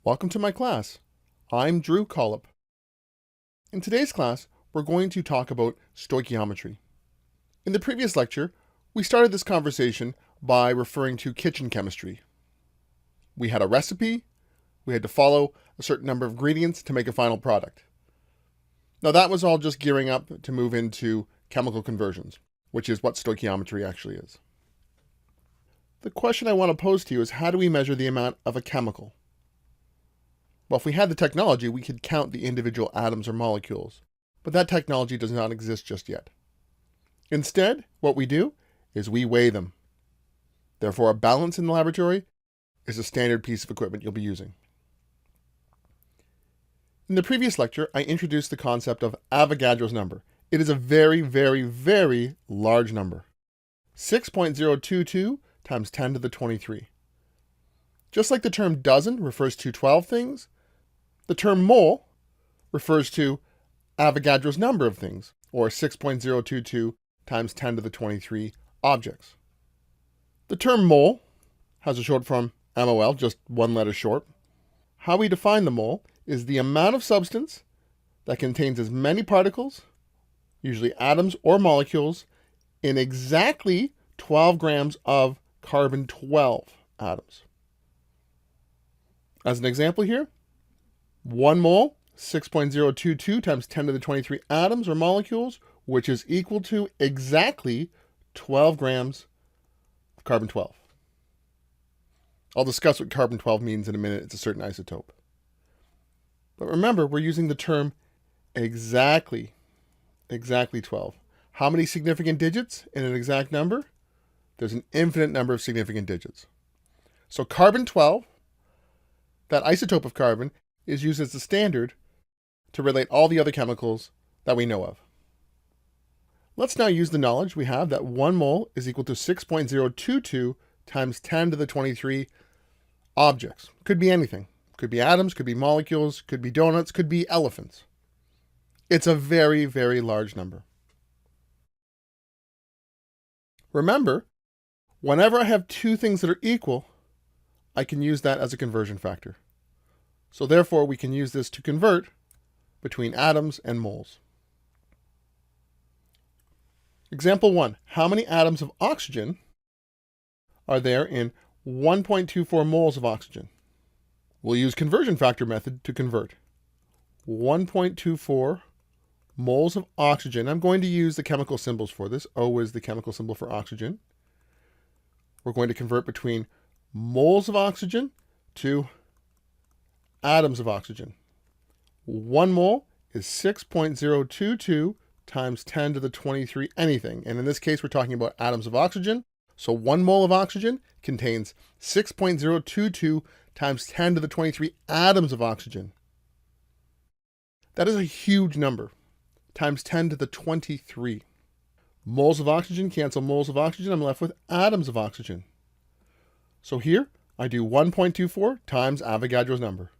Welcome to my class. I'm Drew Collip. In today's class, we're going to talk about stoichiometry. In the previous lecture, we started this conversation by referring to kitchen chemistry. We had a recipe, we had to follow a certain number of ingredients to make a final product. Now that was all just gearing up to move into chemical conversions, which is what stoichiometry actually is. The question I want to pose to you is, how do we measure the amount of a chemical? Well, if we had the technology, we could count the individual atoms or molecules, but that technology does not exist just yet. Instead, what we do is we weigh them. Therefore, a balance in the laboratory is a standard piece of equipment you'll be using. In the previous lecture, I introduced the concept of Avogadro's number. It is a very, very, very large number. 6.022 times 10 to the 23. Just like the term dozen refers to 12 things, the term mole refers to Avogadro's number of things, or 6.022 times 10 to the 23 objects. The term mole has a short form MOL, just one letter short. How we define the mole is the amount of substance that contains as many particles, usually atoms or molecules, in exactly 12 grams of carbon-12 atoms. As an example here, 1 mole, 6.022 times 10 to the 23 atoms or molecules, which is equal to exactly 12 grams of carbon-12. I'll discuss what carbon-12 means in a minute. It's a certain isotope. But remember, we're using the term exactly 12. How many significant digits in an exact number? There's an infinite number of significant digits. So carbon-12, that isotope of carbon, is used as the standard to relate all the other chemicals that we know of. Let's now use the knowledge we have that 1 mole is equal to 6.022 times 10 to the 23 objects. Could be anything. Could be atoms, could be molecules, could be donuts, could be elephants. It's a very, very large number. Remember, whenever I have two things that are equal, I can use that as a conversion factor. So therefore, we can use this to convert between atoms and moles. Example 1. How many atoms of oxygen are there in 1.24 moles of oxygen? We'll use conversion factor method to convert. 1.24 moles of oxygen. I'm going to use the chemical symbols for this. O is the chemical symbol for oxygen. We're going to convert between moles of oxygen to atoms of oxygen. 1 mole is 6.022 times 10 to the 23 anything. And in this case, we're talking about atoms of oxygen. So 1 mole of oxygen contains 6.022 times 10 to the 23 atoms of oxygen. That is a huge number, times 10 to the 23. Moles of oxygen cancel moles of oxygen. I'm left with atoms of oxygen. So here, I do 1.24 times Avogadro's number.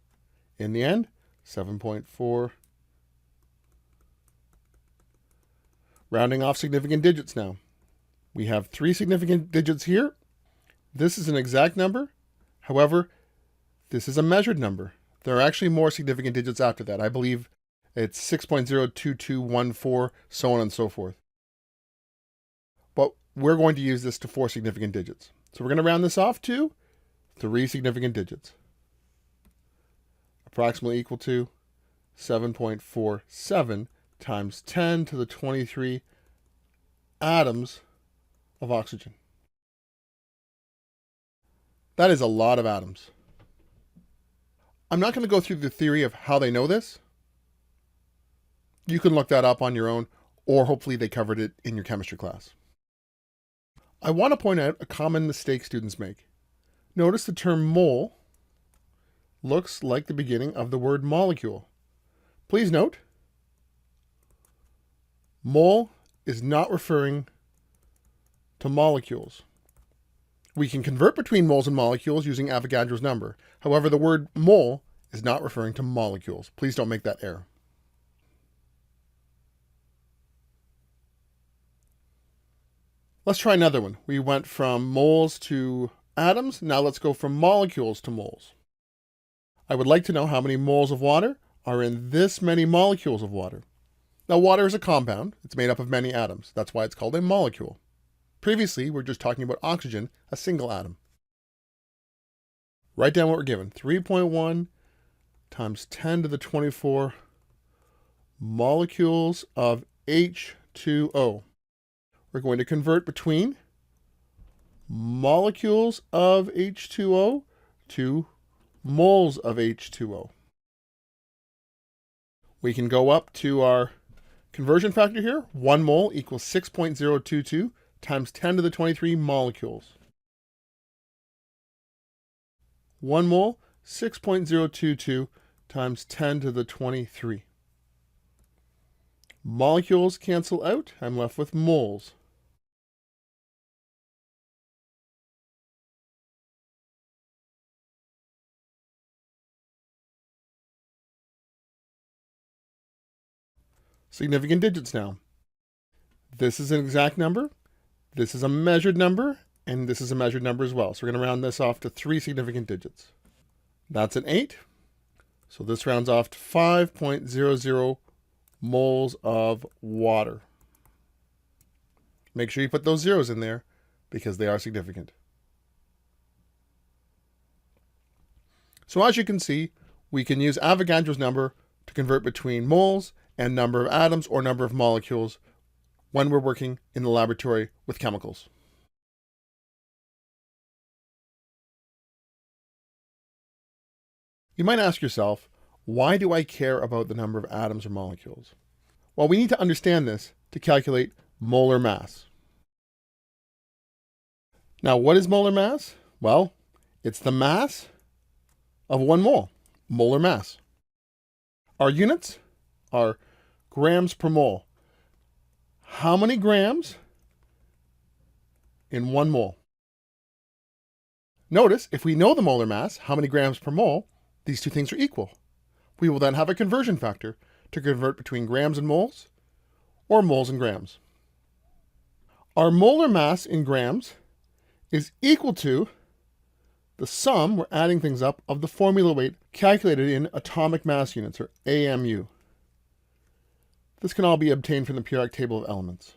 In the end, 7.4. Rounding off significant digits now. We have 3 significant digits here. This is an exact number. However, this is a measured number. There are actually more significant digits after that. I believe it's 6.02214, so on and so forth. But we're going to use this to 4 significant digits. So we're going to round this off to 3 significant digits. Approximately equal to 7.47 times 10 to the 23 atoms of oxygen. That is a lot of atoms. I'm not going to go through the theory of how they know this. You can look that up on your own, or hopefully they covered it in your chemistry class. I want to point out a common mistake students make. Notice the term mole looks like the beginning of the word molecule. Please note, mole is not referring to molecules. We can convert between moles and molecules using Avogadro's number. However, the word mole is not referring to molecules. Please don't make that error. Let's try another one. We went from moles to atoms. Now let's go from molecules to moles. I would like to know how many moles of water are in this many molecules of water. Now, water is a compound. It's made up of many atoms. That's why it's called a molecule. Previously, we were just talking about oxygen, a single atom. Write down what we're given. 3.1 times 10 to the 24 molecules of H2O. We're going to convert between molecules of H2O to moles of H2O. We can go up to our conversion factor here. 1 mole equals 6.022 times 10 to the 23 molecules. 1 mole, 6.022 times 10 to the 23. Molecules cancel out. I'm left with moles. Significant digits now. This is an exact number. This is a measured number. And this is a measured number as well. So we're going to round this off to 3 significant digits. That's an 8. So this rounds off to 5.00 moles of water. Make sure you put those zeros in there because they are significant. So as you can see, we can use Avogadro's number to convert between moles and number of atoms or number of molecules when we're working in the laboratory with chemicals. You might ask yourself, why do I care about the number of atoms or molecules? Well, we need to understand this to calculate molar mass. Now, what is molar mass? Well, it's the mass of 1 mole, molar mass. Our units are grams per mole. How many grams in 1 mole? Notice, if we know the molar mass, how many grams per mole, these two things are equal. We will then have a conversion factor to convert between grams and moles, or moles and grams. Our molar mass in grams is equal to the sum, we're adding things up, of the formula weight calculated in atomic mass units, or AMU. This can all be obtained from the periodic table of elements.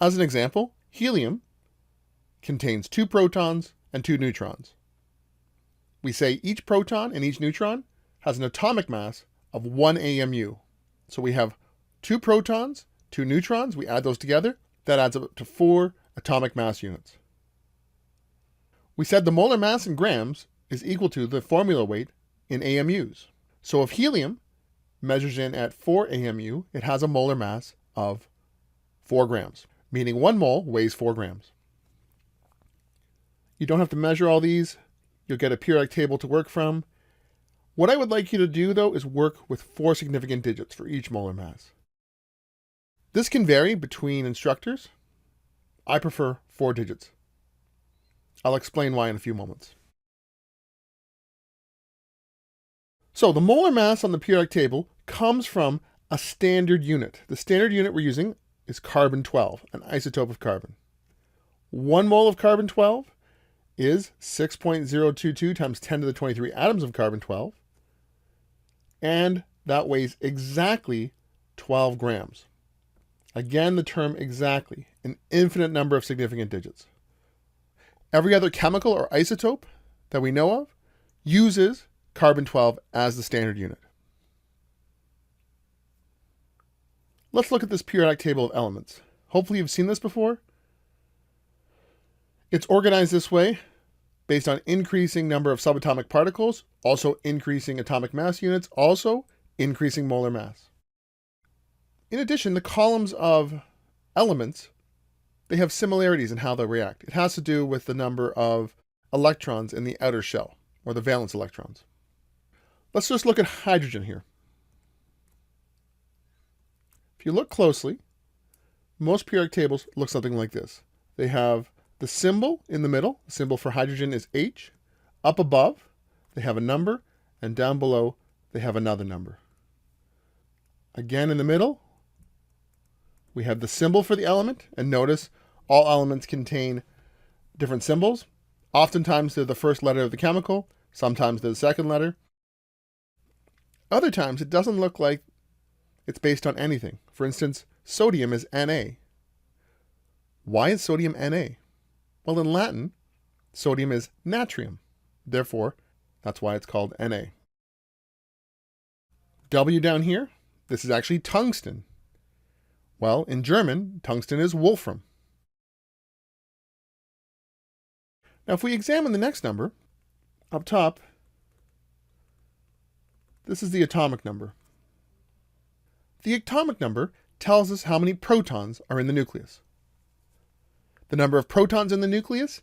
As an example, helium contains 2 protons and 2 neutrons. We say each proton and each neutron has an atomic mass of 1 AMU. So we have 2 protons, 2 neutrons, we add those together, that adds up to 4 atomic mass units. We said the molar mass in grams is equal to the formula weight in AMUs. So if helium measures in at 4 AMU, it has a molar mass of 4 grams, meaning 1 mole weighs 4 grams. You don't have to measure all these. You'll get a periodic table to work from. What I would like you to do, though, is work with 4 significant digits for each molar mass. This can vary between instructors. I prefer 4 digits. I'll explain why in a few moments. So the molar mass on the periodic table comes from a standard unit. The standard unit we're using is carbon-12, an isotope of carbon. 1 mole of carbon-12 is 6.022 times 10 to the 23 atoms of carbon-12, and that weighs exactly 12 grams. Again, the term exactly, an infinite number of significant digits. Every other chemical or isotope that we know of uses carbon-12 as the standard unit. Let's look at this periodic table of elements. Hopefully you've seen this before. It's organized this way based on increasing number of subatomic particles, also increasing atomic mass units, also increasing molar mass. In addition, the columns of elements, they have similarities in how they react. It has to do with the number of electrons in the outer shell, or the valence electrons. Let's just look at hydrogen here. If you look closely, most periodic tables look something like this. They have the symbol in the middle. The symbol for hydrogen is H. Up above, they have a number, and down below, they have another number. Again, in the middle, we have the symbol for the element, and notice all elements contain different symbols. Oftentimes, they're the first letter of the chemical. Sometimes the second letter. Other times it doesn't look like it's based on anything. For instance, sodium is Na. Why is sodium Na? Well, in Latin, sodium is natrium. Therefore, that's why it's called Na. W down here, this is actually tungsten. Well, in German, tungsten is Wolfram. Now, if we examine the next number, up top, this is the atomic number. The atomic number tells us how many protons are in the nucleus. The number of protons in the nucleus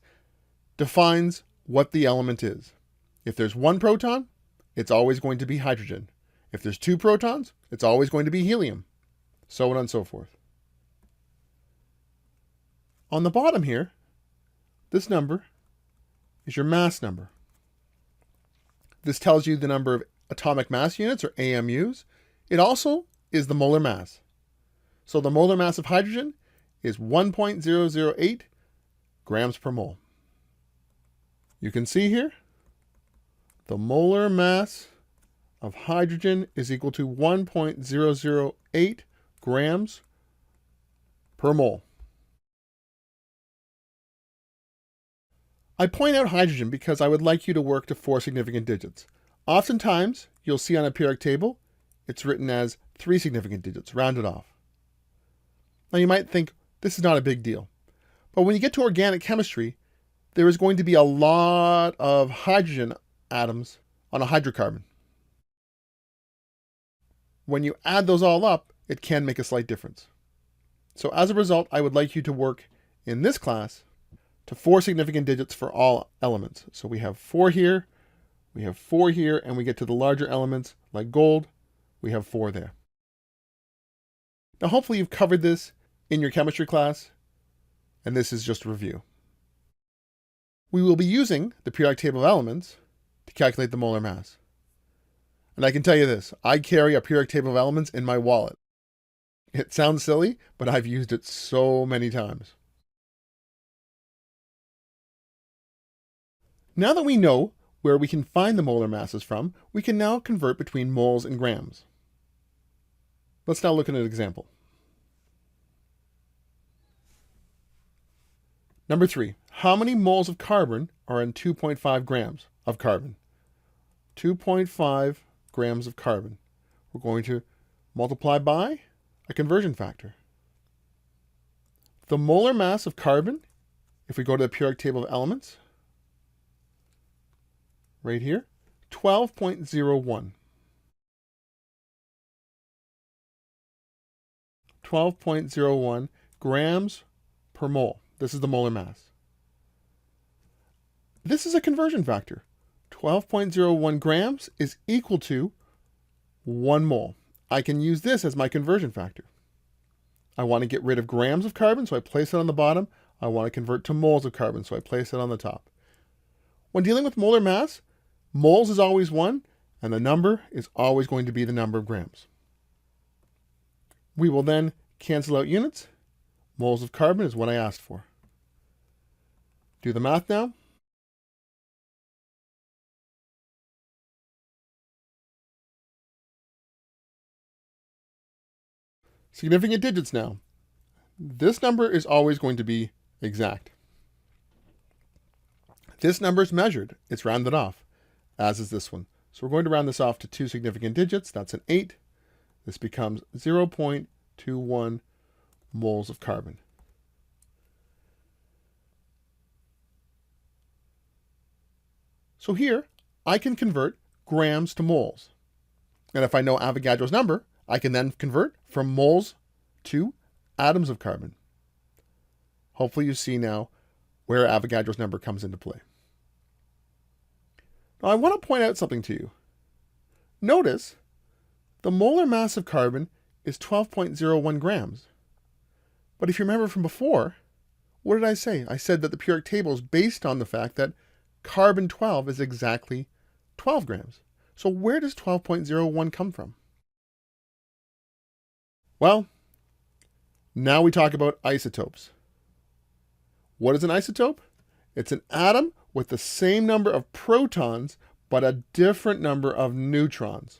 defines what the element is. If there's one proton, it's always going to be hydrogen. If there's two protons, it's always going to be helium, so on and so forth. On the bottom here, this number is your mass number. This tells you the number of atomic mass units, or AMUs. It also is the molar mass. So the molar mass of hydrogen is 1.008 grams per mole. You can see here, the molar mass of hydrogen is equal to 1.008 grams per mole. I point out hydrogen because I would like you to work to 4 significant digits. Oftentimes, you'll see on a periodic table, it's written as 3 significant digits, rounded off. Now you might think, this is not a big deal. But when you get to organic chemistry, there is going to be a lot of hydrogen atoms on a hydrocarbon. When you add those all up, it can make a slight difference. So as a result, I would like you to work in this class to 4 significant digits for all elements. So we have 4 here, we have 4 here, and we get to the larger elements like gold, we have 4 there. Now hopefully you've covered this in your chemistry class, and this is just a review. We will be using the periodic table of elements to calculate the molar mass. And I can tell you this, I carry a periodic table of elements in my wallet. It sounds silly, but I've used it so many times. Now that we know where we can find the molar masses from, we can now convert between moles and grams. Let's now look at an example. Number 3, how many moles of carbon are in 2.5 grams of carbon? 2.5 grams of carbon. We're going to multiply by a conversion factor. The molar mass of carbon, if we go to the periodic table of elements, right here, 12.01. 12.01 grams per mole. This is the molar mass. This is a conversion factor. 12.01 grams is equal to 1 mole. I can use this as my conversion factor. I want to get rid of grams of carbon, so I place it on the bottom. I want to convert to moles of carbon, so I place it on the top. When dealing with molar mass, moles is always 1, and the number is always going to be the number of grams. We will then cancel out units. Moles of carbon is what I asked for. Do the math now. Significant digits now. This number is always going to be exact. This number is measured. It's rounded off, as is this one. So we're going to round this off to 2 significant digits. That's an 8. This becomes 0.21 moles of carbon. So here, I can convert grams to moles. And if I know Avogadro's number, I can then convert from moles to atoms of carbon. Hopefully you see now where Avogadro's number comes into play. Now I want to point out something to you. Notice the molar mass of carbon is 12.01 grams. But if you remember from before, what did I say? I said that the periodic table is based on the fact that carbon 12 is exactly 12 grams. So where does 12.01 come from? Well, now we talk about isotopes. What is an isotope? It's an atom with the same number of protons but a different number of neutrons.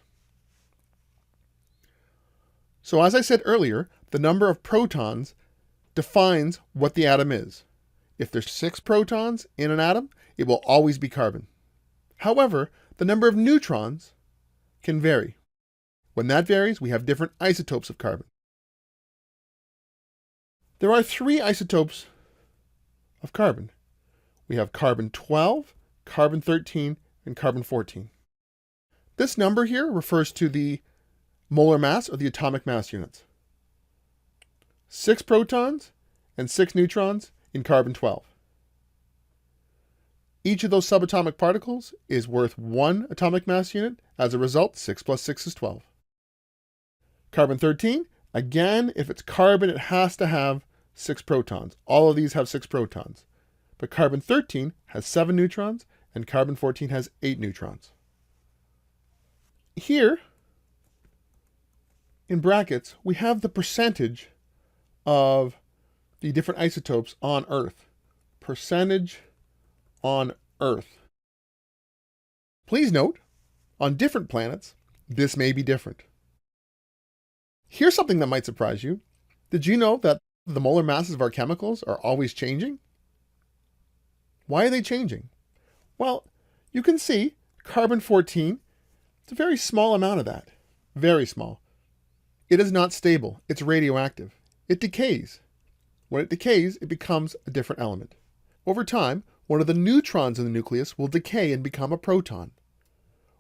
So as I said earlier, the number of protons defines what the atom is. If there's 6 protons in an atom, it will always be carbon. However, the number of neutrons can vary. When that varies, we have different isotopes of carbon. There are 3 isotopes of carbon. We have carbon-12, carbon-13, and carbon-14. This number here refers to the molar mass or the atomic mass units. 6 protons and 6 neutrons in carbon-12. Each of those subatomic particles is worth 1 atomic mass unit. As a result, 6 plus 6 is 12. Carbon-13, again, if it's carbon, it has to have 6 protons. All of these have 6 protons. But carbon-13 has 7 neutrons, and carbon-14 has 8 neutrons. Here, in brackets, we have the percentage of the different isotopes on Earth. Percentage on Earth. Please note, on different planets, this may be different. Here's something that might surprise you. Did you know that the molar masses of our chemicals are always changing? Why are they changing? Well, you can see carbon-14, it's a very small amount of that. Very small. It is not stable. It's radioactive. It decays. When it decays, it becomes a different element. Over time, one of the neutrons in the nucleus will decay and become a proton.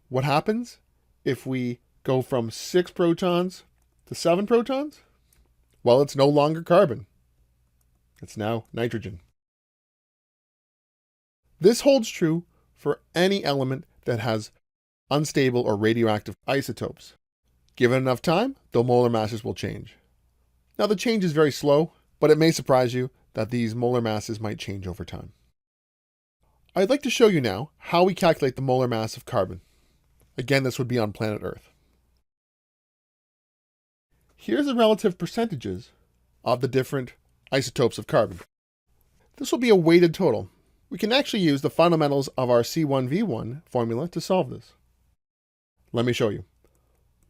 What happens if we go from 6 protons to 7 protons? Well, it's no longer carbon. It's now nitrogen. This holds true for any element that has unstable or radioactive isotopes. Given enough time, the molar masses will change. Now, the change is very slow, but it may surprise you that these molar masses might change over time. I'd like to show you now how we calculate the molar mass of carbon. Again, this would be on planet Earth. Here's the relative percentages of the different isotopes of carbon. This will be a weighted total. We can actually use the fundamentals of our C1V1 formula to solve this. Let me show you.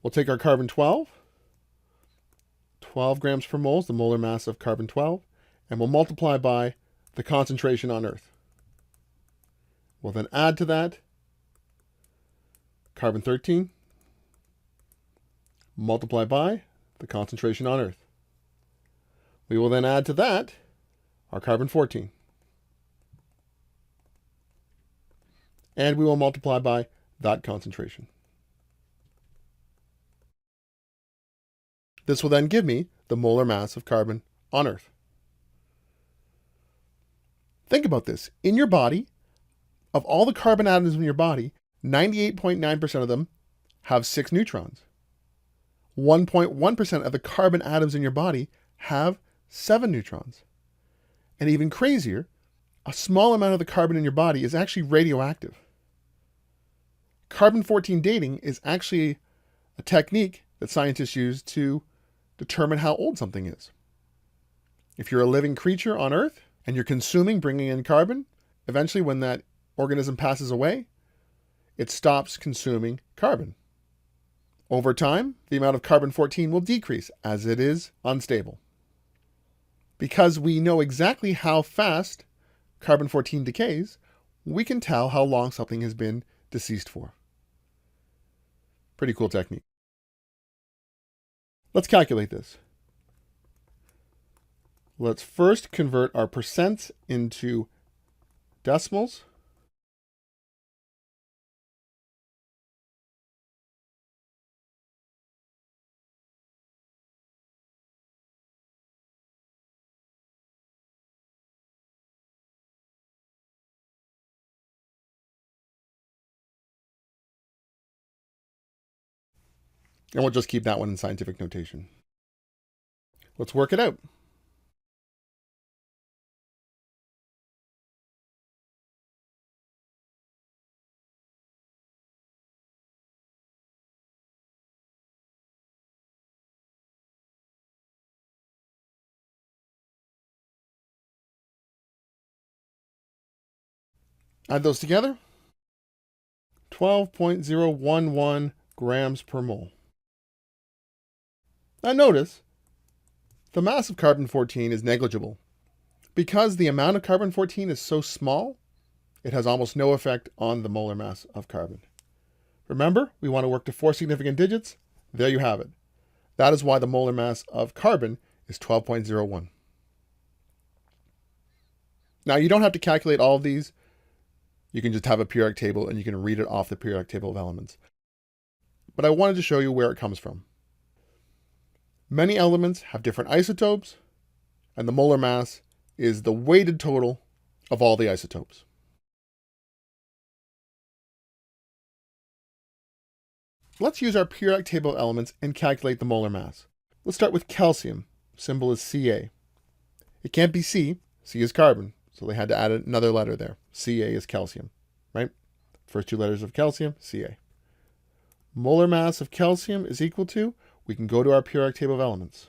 We'll take our carbon-12, 12 grams per mole is the molar mass of carbon-12, and we'll multiply by the concentration on Earth. We'll then add to that carbon-13, multiply by the concentration on Earth. We will then add to that our carbon-14. And we will multiply by that concentration. This will then give me the molar mass of carbon on Earth. Think about this. In your body, of all the carbon atoms in your body, 98.9% of them have 6 neutrons. 1.1% of the carbon atoms in your body have 7 neutrons. And even crazier, a small amount of the carbon in your body is actually radioactive. Carbon-14 dating is actually a technique that scientists use to determine how old something is. If you're a living creature on Earth and you're consuming, bringing in carbon, eventually when that organism passes away, it stops consuming carbon. Over time, the amount of carbon-14 will decrease as it is unstable. Because we know exactly how fast carbon-14 decays, we can tell how long something has been deceased for. Pretty cool technique. Let's calculate this. Let's first convert our percents into decimals. And we'll just keep that one in scientific notation. Let's work it out. Add those together. 12.011 grams per mole. Now notice, the mass of carbon-14 is negligible. Because the amount of carbon-14 is so small, it has almost no effect on the molar mass of carbon. Remember, we want to work to 4 significant digits. There you have it. That is why the molar mass of carbon is 12.01. Now, you don't have to calculate all of these. You can just have a periodic table and you can read it off the periodic table of elements. But I wanted to show you where it comes from. Many elements have different isotopes, and the molar mass is the weighted total of all the isotopes. Let's use our periodic table of elements and calculate the molar mass. Let's start with calcium. Symbol is Ca. It can't be C. C is carbon, so they had to add another letter there. Ca is calcium, right? First 2 letters of calcium, Ca. Molar mass of calcium is equal to, we can go to our periodic table of elements.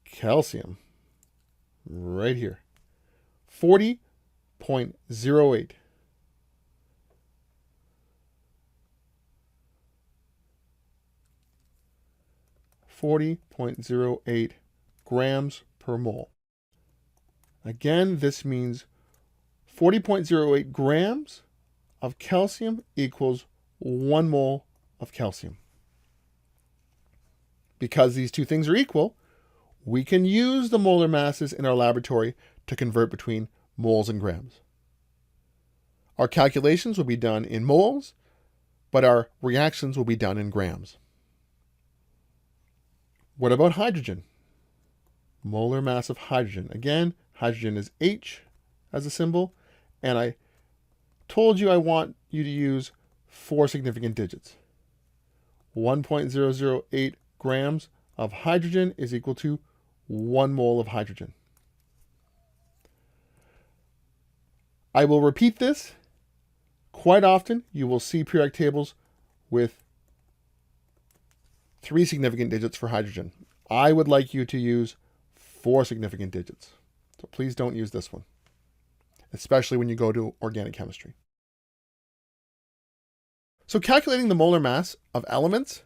Calcium, right here, 40.08. 40.08 grams per mole. Again, this means 40.08 grams of calcium equals 1 mole of calcium. Because these two things are equal, we can use the molar masses in our laboratory to convert between moles and grams. Our calculations will be done in moles, but our reactions will be done in grams. What about hydrogen? Molar mass of hydrogen. Again, hydrogen is H as a symbol, and I told you I want you to use 4 significant digits. 1.008 grams of hydrogen is equal to 1 mole of hydrogen. I will repeat this. Quite often, you will see periodic tables with 3 significant digits for hydrogen. I would like you to use 4 significant digits. So please don't use this one, especially when you go to organic chemistry. So calculating the molar mass of elements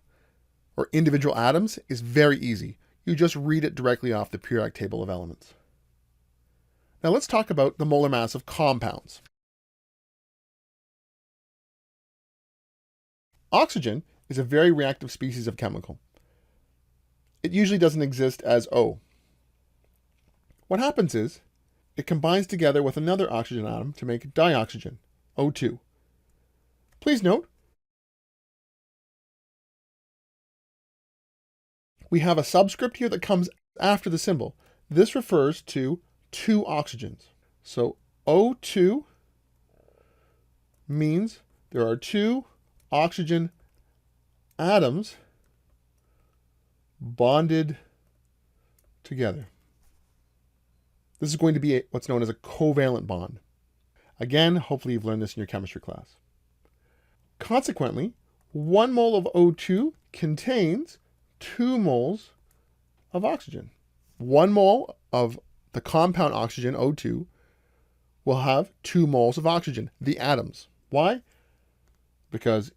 or individual atoms is very easy. You just read it directly off the periodic table of elements. Now let's talk about the molar mass of compounds. Oxygen is a very reactive species of chemical. It usually doesn't exist as O. What happens is, it combines together with another oxygen atom to make dioxygen, O2. Please note, we have a subscript here that comes after the symbol. This refers to 2 oxygens. So O2 means there are 2 oxygen atoms bonded together. This is going to be what's known as a covalent bond. Again, hopefully you've learned this in your chemistry class. Consequently, 1 mole of O2 contains 2 moles of oxygen. 1 mole of the compound oxygen, O2, will have 2 moles of oxygen, the atoms. Why? Because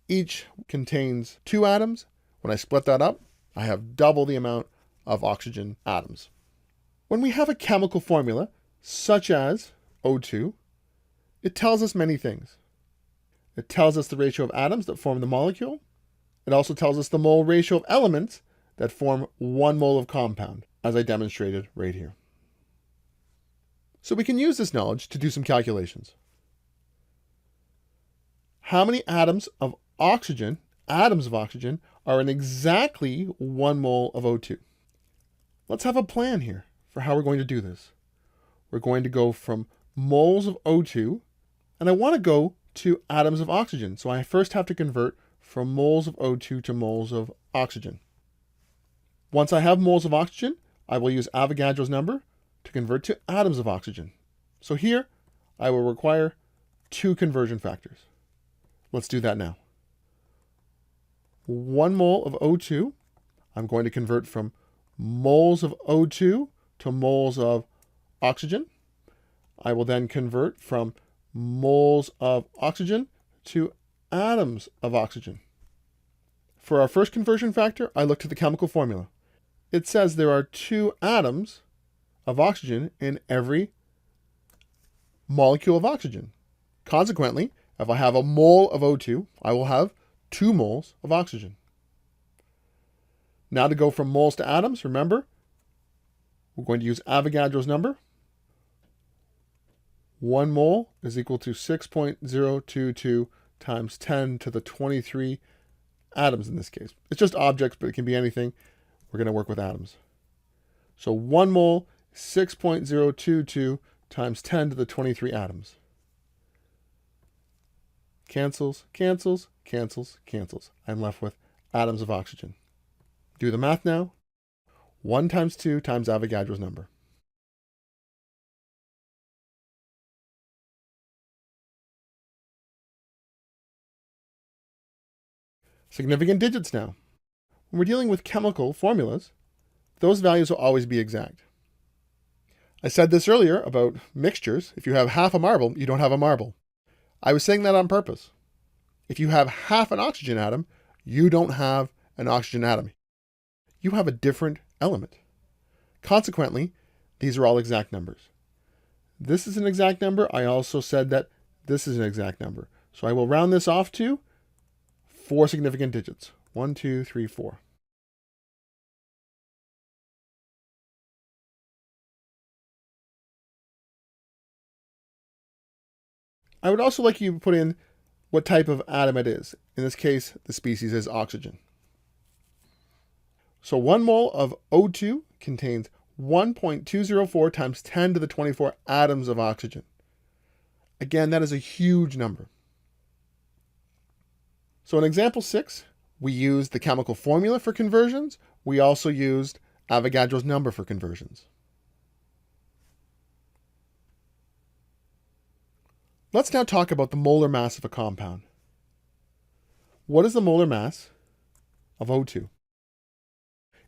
each contains 2 atoms. When I split that up, I have double the amount of oxygen atoms. When we have a chemical formula, such as O2, it tells us many things. It tells us the ratio of atoms that form the molecule. It also tells us the mole ratio of elements that form 1 mole of compound, as I demonstrated right here. So we can use this knowledge to do some calculations. How many atoms of oxygen are in exactly 1 mole of O2? Let's have a plan here for how we're going to do this. We're going to go from moles of O2, and I want to go to atoms of oxygen. So I first have to convert from moles of O2 to moles of oxygen. Once I have moles of oxygen, I will use Avogadro's number to convert to atoms of oxygen. So here, I will require 2 conversion factors. Let's do that now. 1 mole of O2, I'm going to convert from moles of O2 to moles of oxygen. I will then convert from moles of oxygen to atoms of oxygen. For our first conversion factor, I looked at the chemical formula. It says there are 2 atoms of oxygen in every molecule of oxygen. Consequently, if I have a mole of O2, I will have 2 moles of oxygen. Now to go from moles to atoms, remember, we're going to use Avogadro's number. 1 mole is equal to 6.022 times 10 to the 23 atoms in this case. It's just objects, but it can be anything. We're going to work with atoms. So 1 mole, 6.022 times 10 to the 23 atoms. Cancels, cancels, cancels, cancels. I'm left with atoms of oxygen. Do the math now. 1 times 2 times Avogadro's number. Significant digits now. When we're dealing with chemical formulas, those values will always be exact. I said this earlier about mixtures. If you have half a marble, you don't have a marble. I was saying that on purpose. If you have half an oxygen atom, you don't have an oxygen atom. You have a different element. Consequently, these are all exact numbers. This is an exact number. I also said that this is an exact number. So I will round this off to 4 significant digits. 1, 2, 3, 4. I would also like you to put in what type of atom it is. In this case, the species is oxygen. So 1 mole of O2 contains 1.204 times 10 to the 24 atoms of oxygen. Again, that is a huge number. So in example 6, we used the chemical formula for conversions. We also used Avogadro's number for conversions. Let's now talk about the molar mass of a compound. What is the molar mass of O2?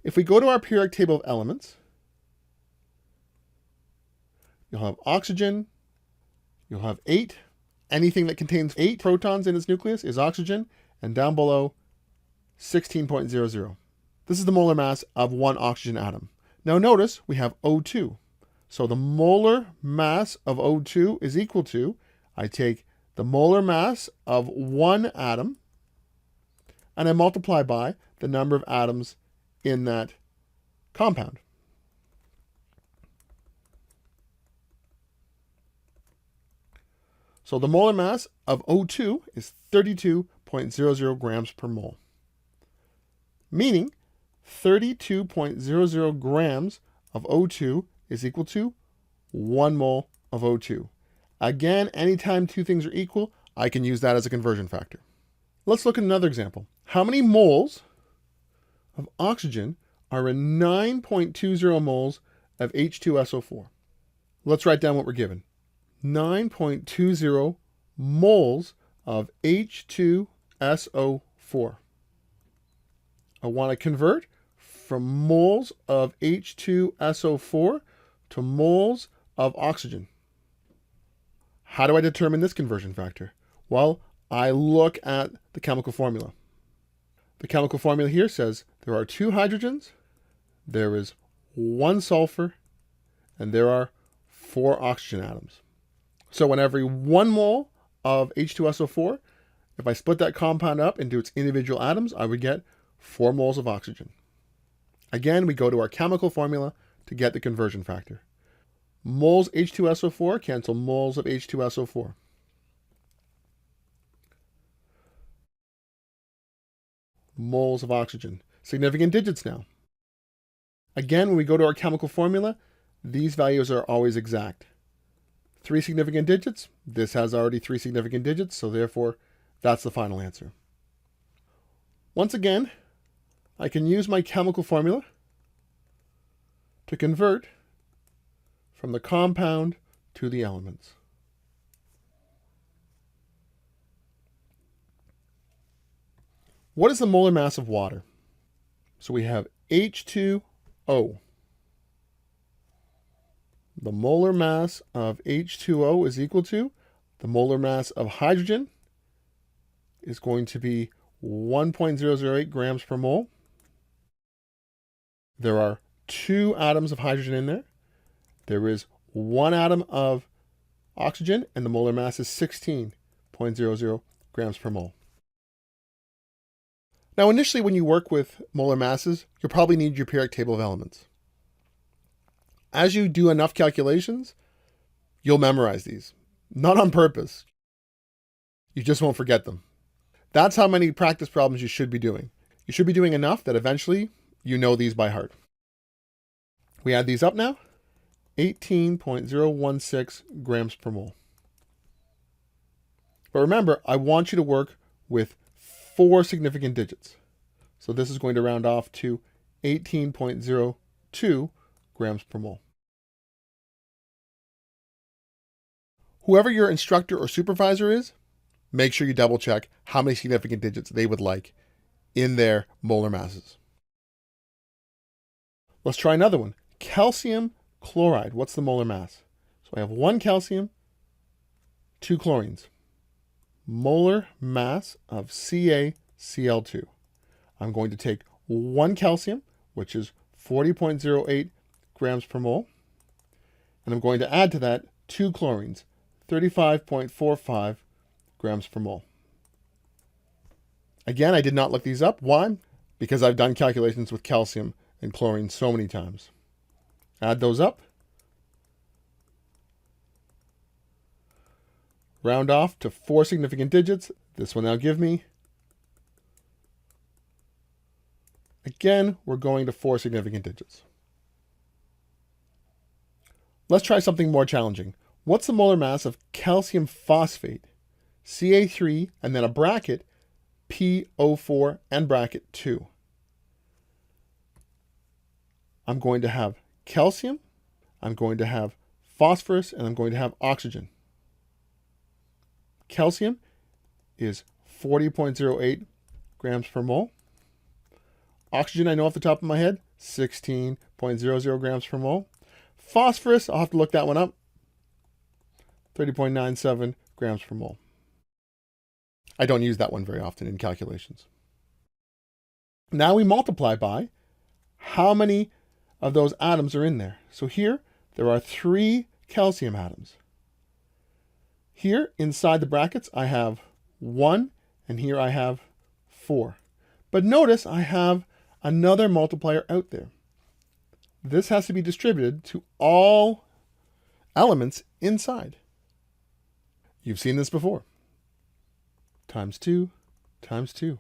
If we go to our periodic table of elements, you'll have oxygen, you'll have 8. Anything that contains 8 protons in its nucleus is oxygen, and down below, 16.00. This is the molar mass of 1 oxygen atom. Now notice we have O2. So the molar mass of O2 is equal to, I take the molar mass of 1 atom, and I multiply by the number of atoms in that compound. So the molar mass of O2 is 32.00 grams per mole, meaning 32.00 grams of O2 is equal to 1 mole of O2. Again, anytime 2 things are equal, I can use that as a conversion factor. Let's look at another example. How many moles of oxygen are in 9.20 moles of H2SO4? Let's write down what we're given. 9.20 moles of H2SO4. I want to convert from moles of H2SO4 to moles of oxygen. How do I determine this conversion factor? Well, I look at the chemical formula. The chemical formula here says there are 2 hydrogens, there is 1 sulfur, and there are 4 oxygen atoms. So in every 1 mole of H2SO4, if I split that compound up into its individual atoms, I would get 4 moles of oxygen. Again, we go to our chemical formula to get the conversion factor. Moles H2SO4 cancel moles of H2SO4. Moles of oxygen. Significant digits now. Again, when we go to our chemical formula, these values are always exact. 3 significant digits. This has already 3 significant digits, so therefore, that's the final answer. Once again, I can use my chemical formula to convert from the compound to the elements. What is the molar mass of water? So we have H2O. The molar mass of H2O is equal to, The molar mass of hydrogen is going to be 1.008 grams per mole. There are 2 atoms of hydrogen in there. There is 1 atom of oxygen, and the molar mass is 16.00 grams per mole. Now, initially, when you work with molar masses, you'll probably need your periodic table of elements. As you do enough calculations, you'll memorize these. Not on purpose. You just won't forget them. That's how many practice problems you should be doing. You should be doing enough that eventually you know these by heart. We add these up now. 18.016 grams per mole. But remember, I want you to work with 4 significant digits. So this is going to round off to 18.02 grams per mole. Whoever your instructor or supervisor is, make sure you double check how many significant digits they would like in their molar masses. Let's try another one. Calcium chloride. What's the molar mass? So I have 1 calcium, 2 chlorines. Molar mass of CaCl2. I'm going to take 1 calcium, which is 40.08 grams per mole, and I'm going to add to that 2 chlorines, 35.45 grams per mole. Again, I did not look these up. Why? Because I've done calculations with calcium and chlorine so many times. Add those up. Round off to 4 significant digits. This will now give me, again, we're going to 4 significant digits. Let's try something more challenging. What's the molar mass of calcium phosphate? Ca3 and then a bracket, PO4 and bracket 2. I'm going to have calcium, I'm going to have phosphorus, and I'm going to have oxygen. Calcium is 40.08 grams per mole. Oxygen, I know off the top of my head, 16.00 grams per mole. Phosphorus, I'll have to look that one up, 30.97 grams per mole. I don't use that one very often in calculations. Now we multiply by how many of those atoms are in there. So here, there are 3 calcium atoms. Here, inside the brackets, I have 1, and here I have 4. But notice I have another multiplier out there. This has to be distributed to all elements inside. You've seen this before. Times 2, times 2.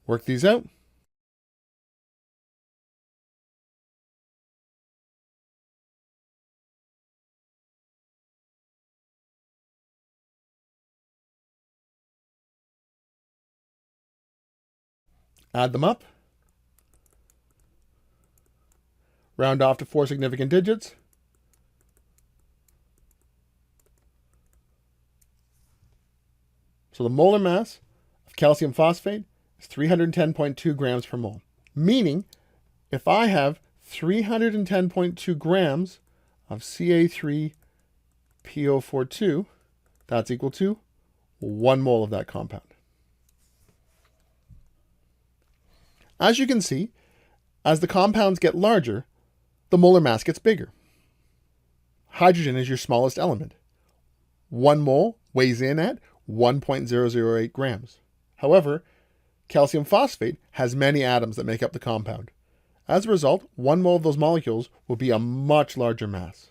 Work these out. Add them up. Round off to 4 significant digits. So the molar mass of calcium phosphate is 310.2 grams per mole. Meaning, if I have 310.2 grams of Ca3PO42, that's equal to 1 mole of that compound. As you can see, as the compounds get larger, the molar mass gets bigger. Hydrogen is your smallest element. 1 mole weighs in at 1.008 grams. However, calcium phosphate has many atoms that make up the compound. As a result, 1 mole of those molecules will be a much larger mass.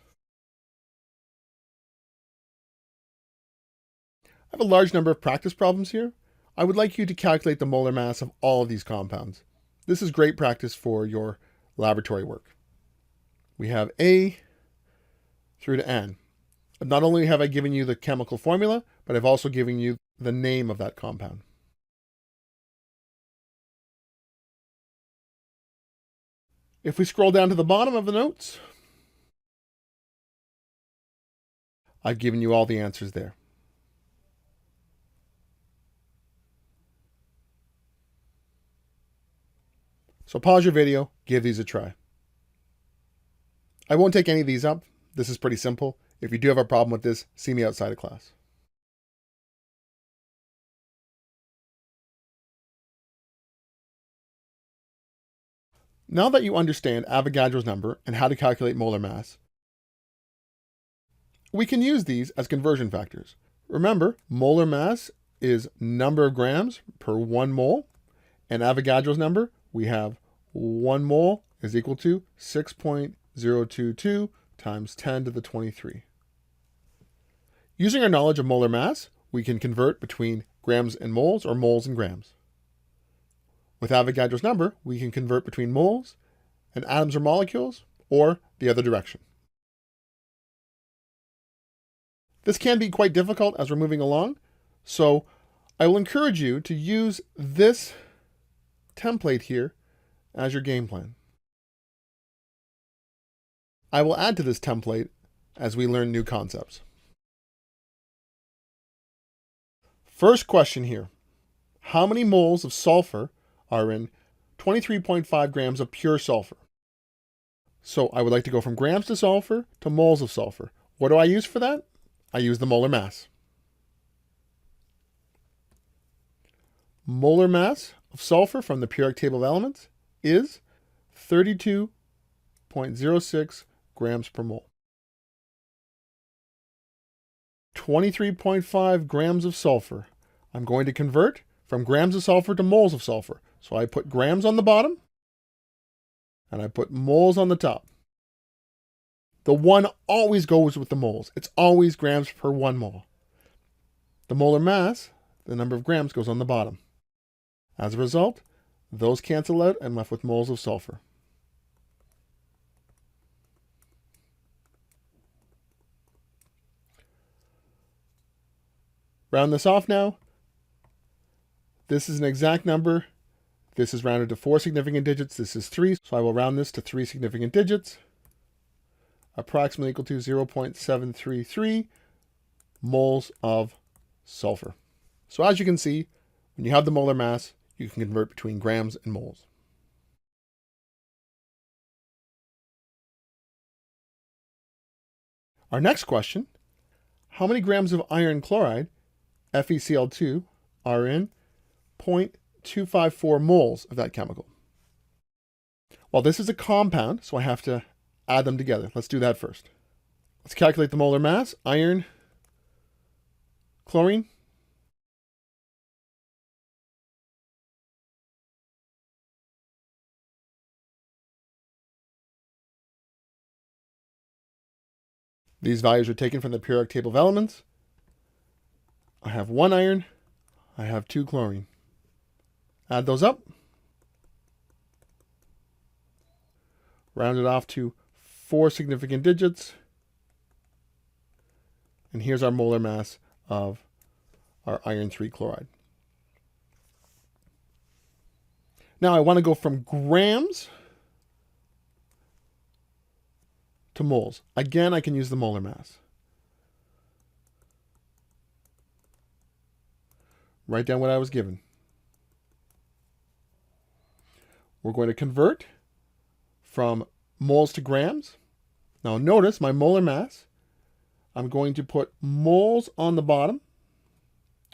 I have a large number of practice problems here. I would like you to calculate the molar mass of all of these compounds. This is great practice for your laboratory work. We have A through to N. Not only have I given you the chemical formula, but I've also given you the name of that compound. If we scroll down to the bottom of the notes, I've given you all the answers there. So pause your video, give these a try. I won't take any of these up. This is pretty simple. If you do have a problem with this, see me outside of class. Now that you understand Avogadro's number and how to calculate molar mass, we can use these as conversion factors. Remember, molar mass is number of grams per 1 mole, and Avogadro's number, we have 1 mole is equal to 6.022 times 10 to the 23. Using our knowledge of molar mass, we can convert between grams and moles or moles and grams. With Avogadro's number, we can convert between moles and atoms or molecules, or the other direction. This can be quite difficult as we're moving along, so I will encourage you to use this template here as your game plan. I will add to this template as we learn new concepts. First question here. How many moles of sulfur are in 23.5 grams of pure sulfur? So I would like to go from grams to sulfur to moles of sulfur. What do I use for that? I use the molar mass. Molar mass of sulfur from the periodic table of elements is 32.06 grams per mole. 23.5 grams of sulfur. I'm going to convert from grams of sulfur to moles of sulfur. So I put grams on the bottom, and I put moles on the top. The 1 always goes with the moles. It's always grams per 1 mole. The molar mass, the number of grams, goes on the bottom. As a result, those cancel out and I'm left with moles of sulfur. Round this off now. This is an exact number. This is rounded to 4 significant digits. This is 3, so I will round this to 3 significant digits. Approximately equal to 0.733 moles of sulfur. So as you can see, when you have the molar mass, you can convert between grams and moles. Our next question, how many grams of iron chloride, FeCl2, are in 0.254 moles of that chemical? Well, this is a compound, so I have to add them together. Let's do that first. Let's calculate the molar mass. Iron, chlorine. These values are taken from the periodic table of elements. I have 1 iron. I have 2 chlorine. Add those up. Round it off to 4 significant digits. And here's our molar mass of our iron 3 chloride. Now I want to go from grams to moles. Again, I can use the molar mass. Write down what I was given. We're going to convert from moles to grams. Now notice my molar mass. I'm going to put moles on the bottom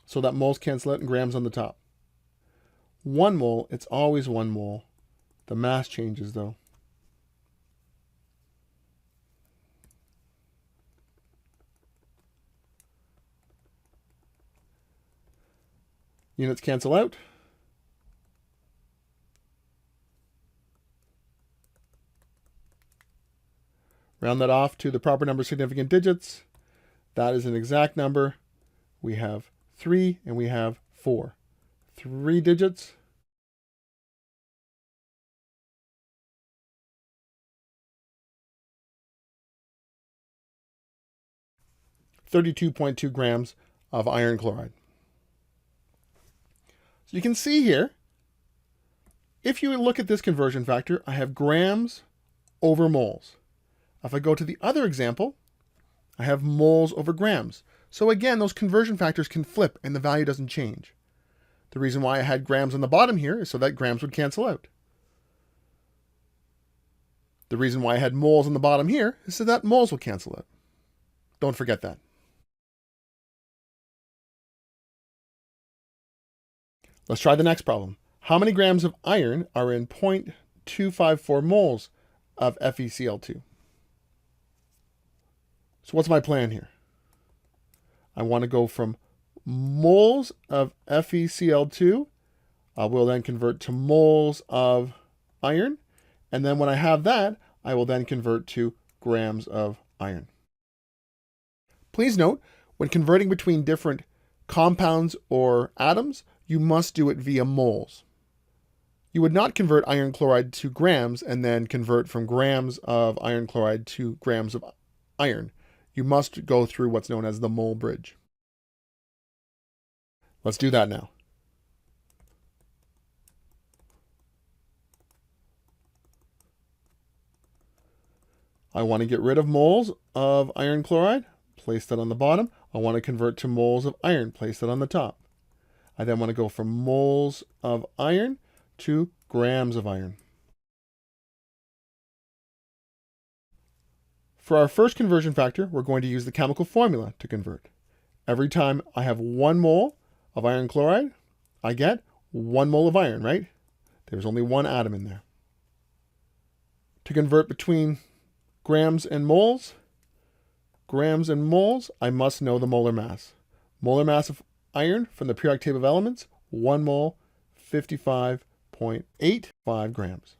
so that moles cancel out and grams on the top. 1 mole, it's always 1 mole. The mass changes though. Units cancel out. Round that off to the proper number of significant digits. That is an exact number. We have 3 and we have 4. 3 digits. (32.2 grams of iron chloride. So you can see here, if you look at this conversion factor, I have grams over moles. If I go to the other example, I have moles over grams. So again, those conversion factors can flip and the value doesn't change. The reason why I had grams on the bottom here is so that grams would cancel out. The reason why I had moles on the bottom here is so that moles will cancel out. Don't forget that. Let's try the next problem. How many grams of iron are in 0.254 moles of FeCl2? So what's my plan here? I want to go from moles of FeCl2. I will then convert to moles of iron. And then when I have that, I will then convert to grams of iron. Please note, when converting between different compounds or atoms, you must do it via moles. You would not convert iron chloride to grams and then convert from grams of iron chloride to grams of iron. You must go through what's known as the mole bridge. Let's do that now. I want to get rid of moles of iron chloride, place that on the bottom. I want to convert to moles of iron, place that on the top. I then want to go from moles of iron to grams of iron. For our first conversion factor, we're going to use the chemical formula to convert. Every time I have 1 mole of iron chloride, I get 1 mole of iron, right? There's only one atom in there. To convert between grams and moles, I must know the molar mass. Molar mass of iron from the periodic table of elements, 1 mole, 55.85 grams.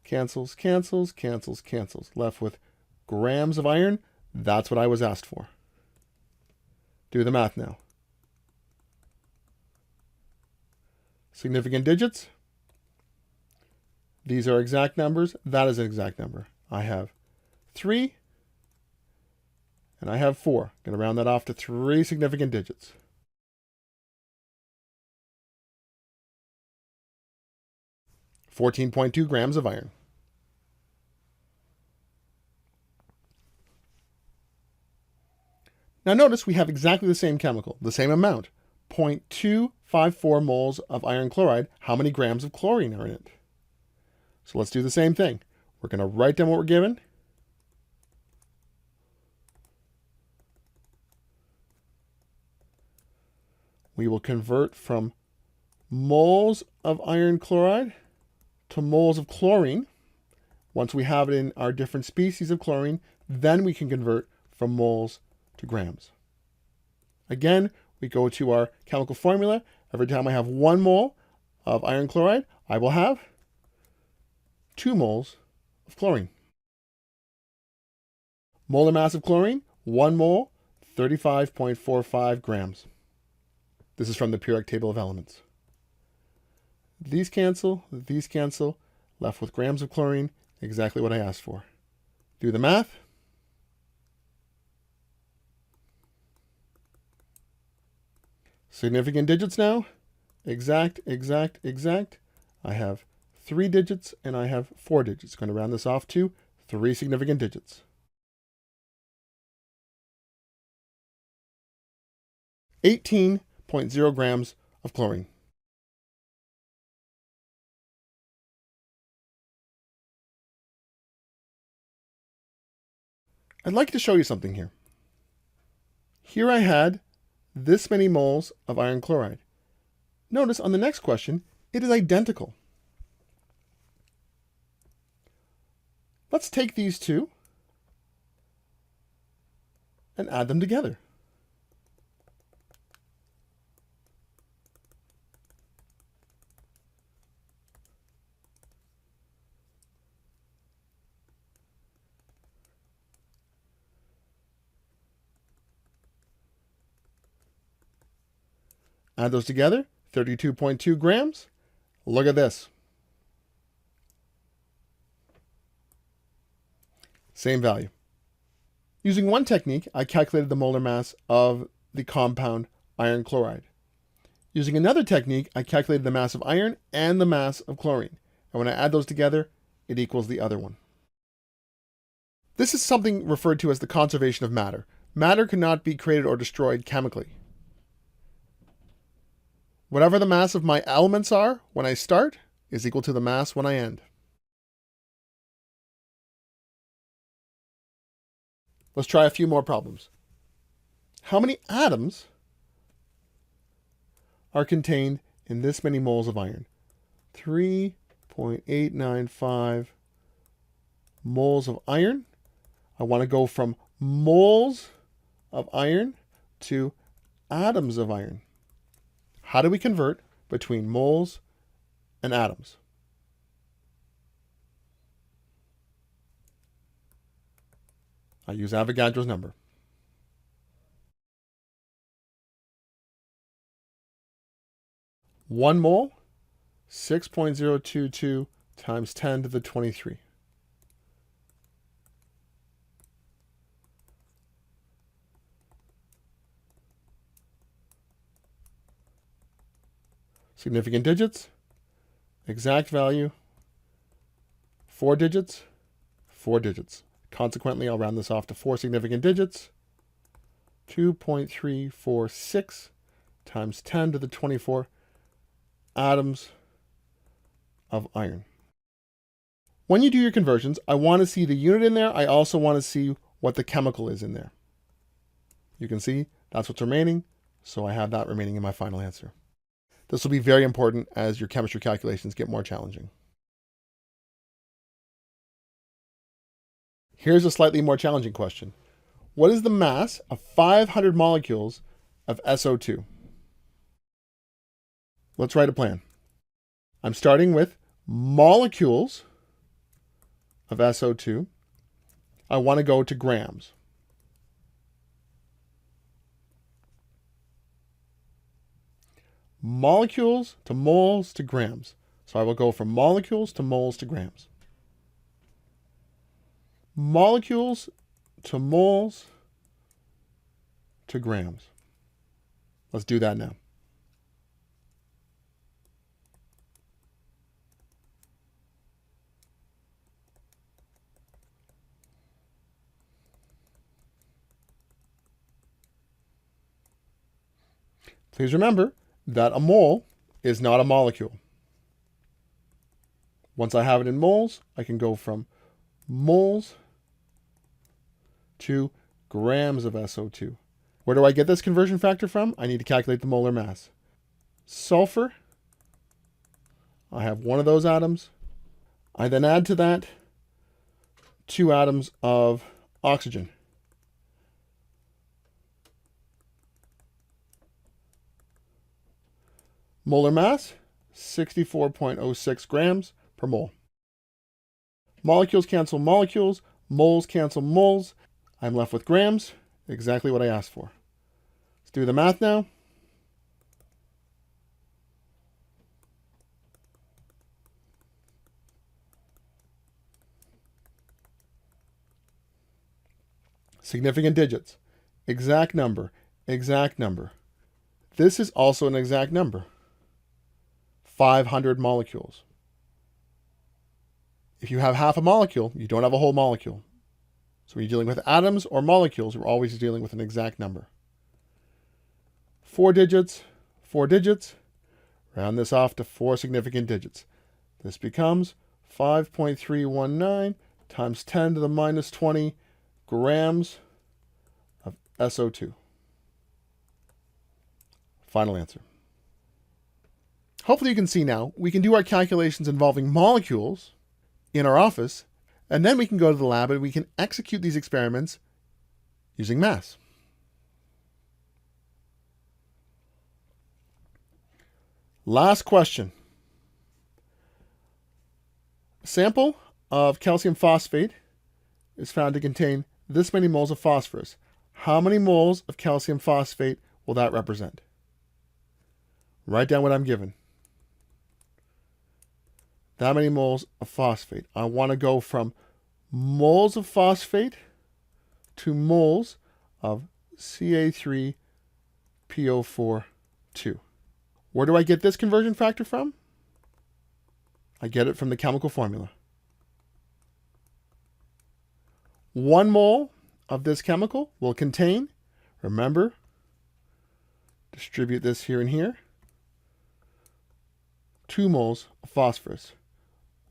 Cancels, cancels, cancels, cancels. Left with grams of iron. That's what I was asked for. Do the math now. Significant digits. These are exact numbers. That is an exact number. I have 3 and I have 4. I'm going to round that off to 3 significant digits. $14.2 grams of iron. Now notice we have exactly the same chemical, the same amount, 0.254 moles of iron chloride. How many grams of chlorine are in it? So let's do the same thing. We're going to write down what we're given. We will convert from moles of iron chloride to moles of chlorine. Once we have it in our different species of chlorine, then we can convert from moles to grams. Again, we go to our chemical formula. Every time I have 1 mole of iron chloride, I will have 2 moles of chlorine. Molar mass of chlorine, 1 mole, 35.45 grams. This is from the periodic table of elements. These cancel, left with grams of chlorine, exactly what I asked for. Do the math. Significant digits now. Exact, exact, exact. I have 3 digits and I have 4 digits. Going to round this off to 3 significant digits. 18.0 grams of chlorine. I'd like to show you something here. Here I had this many moles of iron chloride. Notice on the next question, it is identical. Let's take these two and add them together. Add those together, 32.2 grams. Look at this. Same value. Using one technique, I calculated the molar mass of the compound iron chloride. Using another technique, I calculated the mass of iron and the mass of chlorine. And when I add those together, it equals the other one. This is something referred to as the conservation of matter. Matter cannot be created or destroyed chemically. Whatever the mass of my elements are when I start is equal to the mass when I end. Let's try a few more problems. How many atoms are contained in this many moles of iron? 3.895 moles of iron. I want to go from moles of iron to atoms of iron. How do we convert between moles and atoms? I use Avogadro's number. One mole, 6.022 times 10 to the 23. Significant digits, exact value, 4 digits, 4 digits. Consequently, I'll round this off to 4 significant digits. 2.346 times 10 to the 24 atoms of iron. When you do your conversions, I want to see the unit in there. I also want to see what the chemical is in there. You can see that's what's remaining, so I have that remaining in my final answer. This will be very important as your chemistry calculations get more challenging. Here's a slightly more challenging question. What is the mass of 500 molecules of SO2? Let's write a plan. I'm starting with molecules of SO2. I want to go to grams. Molecules to moles to grams. So I will go from molecules to moles to grams. Molecules to moles to grams. Let's do that now. Please remember that a mole is not a molecule. Once I have it in moles, I can go from moles to grams of SO2. Where do I get this conversion factor from? I need to calculate the molar mass. Sulfur, I have one of those atoms. I then add to that 2 atoms of oxygen. Molar mass, 64.06 grams per mole. Molecules cancel molecules, moles cancel moles. I'm left with grams, exactly what I asked for. Let's do the math now. Significant digits, exact number, exact number. This is also an exact number. 500 molecules. If you have half a molecule, you don't have a whole molecule. So when you're dealing with atoms or molecules, we're always dealing with an exact number. 4 digits, 4 digits. Round this off to 4 significant digits. This becomes 5.319 times 10 to the minus 20 grams of SO2. Final answer. Hopefully you can see now, we can do our calculations involving molecules in our office, and then we can go to the lab and we can execute these experiments using mass. Last question. A sample of calcium phosphate is found to contain this many moles of phosphorus. How many moles of calcium phosphate will that represent? Write down what I'm given. That many moles of phosphate. I want to go from moles of phosphate to moles of Ca3PO4-2. Where do I get this conversion factor from? I get it from the chemical formula. 1 mole of this chemical will contain, remember, distribute this here and here, 2 moles of phosphorus.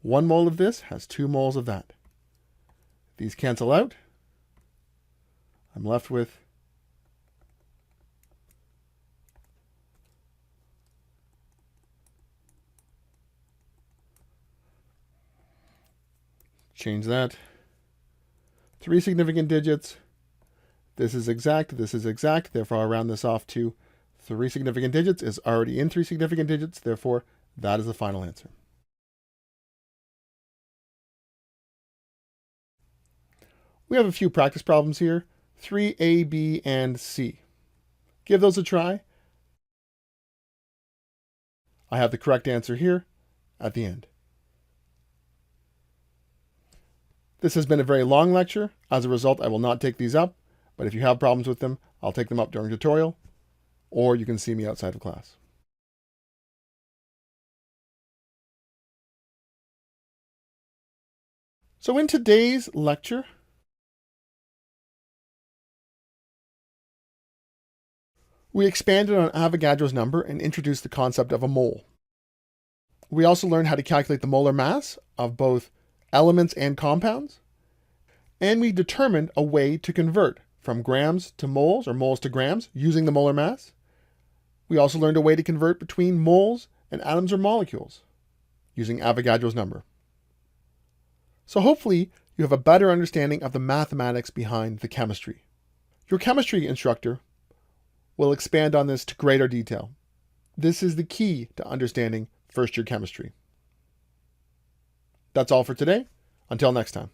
1 mole of this has 2 moles of that. These cancel out. I'm left with change that. 3 significant digits. This is exact. This is exact. Therefore, I'll round this off to 3 significant digits is already in 3 significant digits. Therefore, that is the final answer. We have a few practice problems here. 3A, B, and C. Give those a try. I have the correct answer here at the end. This has been a very long lecture. As a result, I will not take these up, but if you have problems with them, I'll take them up during tutorial, or you can see me outside of class. So in today's lecture, we expanded on Avogadro's number and introduced the concept of a mole. We also learned how to calculate the molar mass of both elements and compounds, and we determined a way to convert from grams to moles or moles to grams using the molar mass. We also learned a way to convert between moles and atoms or molecules using Avogadro's number. So hopefully you have a better understanding of the mathematics behind the chemistry. Your chemistry instructor will expand on this to greater detail. This is the key to understanding first-year chemistry. That's all for today. Until next time.